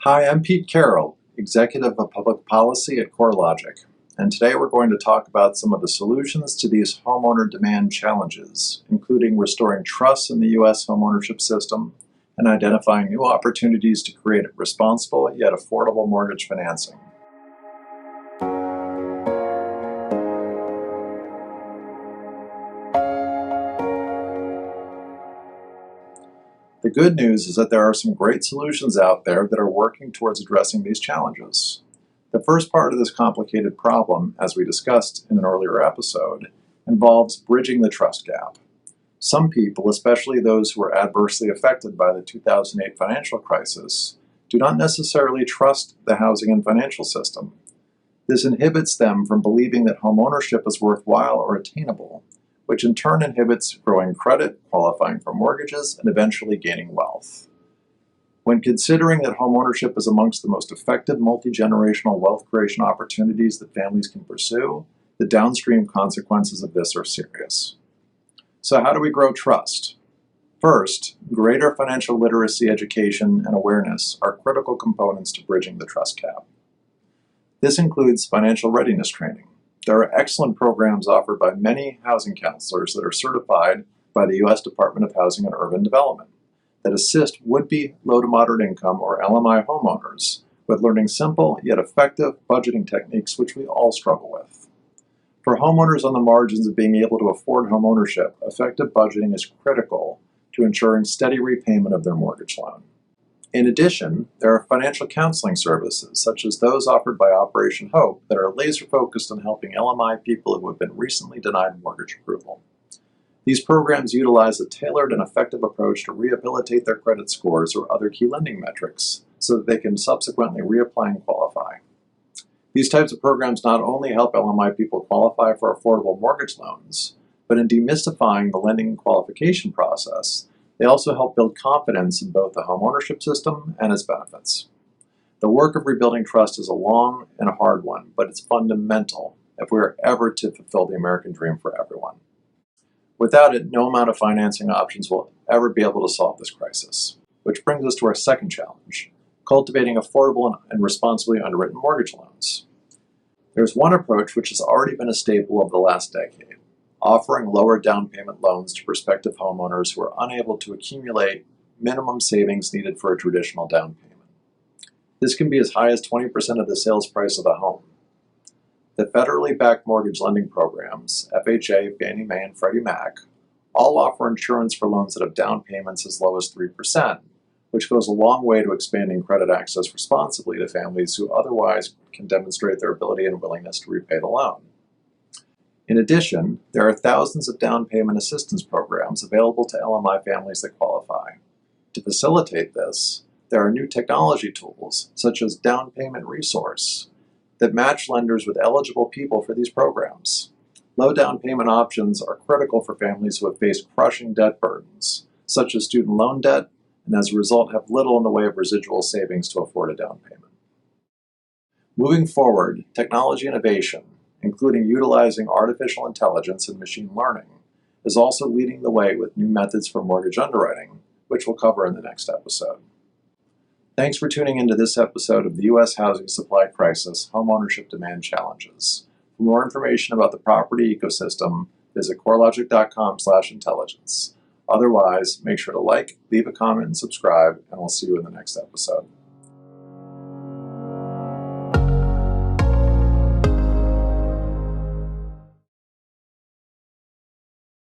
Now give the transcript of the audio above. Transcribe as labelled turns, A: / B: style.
A: Hi, I'm Pete Carroll, Executive of Public Policy at CoreLogic, and today we're going to talk about some of the solutions to these homeowner demand challenges, including restoring trust in the U.S. homeownership system and identifying new opportunities to create responsible yet affordable mortgage financing. The good news is that there are some great solutions out there that are working towards addressing these challenges. The first part of this complicated problem, as we discussed in an earlier episode, involves bridging the trust gap. Some people, especially those who were adversely affected by the 2008 financial crisis, do not necessarily trust the housing and financial system. This inhibits them from believing that homeownership is worthwhile or attainable, which in turn inhibits growing credit, qualifying for mortgages, and eventually gaining wealth. When considering that homeownership is amongst the most effective multi-generational wealth creation opportunities that families can pursue, the downstream consequences of this are serious. So how do we grow trust? First, greater financial literacy education and awareness are critical components to bridging the trust gap. This includes financial readiness training. There are excellent programs offered by many housing counselors that are certified by the U.S. Department of Housing and Urban Development that assist would-be low to moderate income or LMI homeowners with learning simple yet effective budgeting techniques which we all struggle with. For homeowners on the margins of being able to afford homeownership, effective budgeting is critical to ensuring steady repayment of their mortgage loan. In addition, there are financial counseling services, such as those offered by Operation Hope, that are laser-focused on helping LMI people who have been recently denied mortgage approval. These programs utilize a tailored and effective approach to rehabilitate their credit scores or other key lending metrics so that they can subsequently reapply and qualify. These types of programs not only help LMI people qualify for affordable mortgage loans, but in demystifying the lending qualification process, they also help build confidence in both the homeownership system and its benefits. The work of rebuilding trust is a long and a hard one, but it's fundamental if we are ever to fulfill the American dream for everyone. Without it, no amount of financing options will ever be able to solve this crisis. Which brings us to our second challenge, cultivating affordable and responsibly underwritten mortgage loans. There's one approach which has already been a staple of the last decade, offering lower down payment loans to prospective homeowners who are unable to accumulate minimum savings needed for a traditional down payment. This can be as high as 20% of the sales price of the home. The federally backed mortgage lending programs, FHA, Fannie Mae, and Freddie Mac, all offer insurance for loans that have down payments as low as 3%, which goes a long way to expanding credit access responsibly to families who otherwise can demonstrate their ability and willingness to repay the loan. In addition, there are thousands of down payment assistance programs available to LMI families that qualify. To facilitate this, there are new technology tools, such as Down Payment Resource, that match lenders with eligible people for these programs. Low down payment options are critical for families who have faced crushing debt burdens, such as student loan debt, and as a result have little in the way of residual savings to afford a down payment. Moving forward, technology innovation, including utilizing artificial intelligence and machine learning, is also leading the way with new methods for mortgage underwriting, which we'll cover in the next episode. Thanks for tuning into this episode of the U.S. Housing Supply Crisis, Homeownership Demand Challenges. For more information about the property ecosystem, visit corelogic.com/intelligence. Otherwise, make sure to like, leave a comment, and subscribe, and we'll see you in the next episode.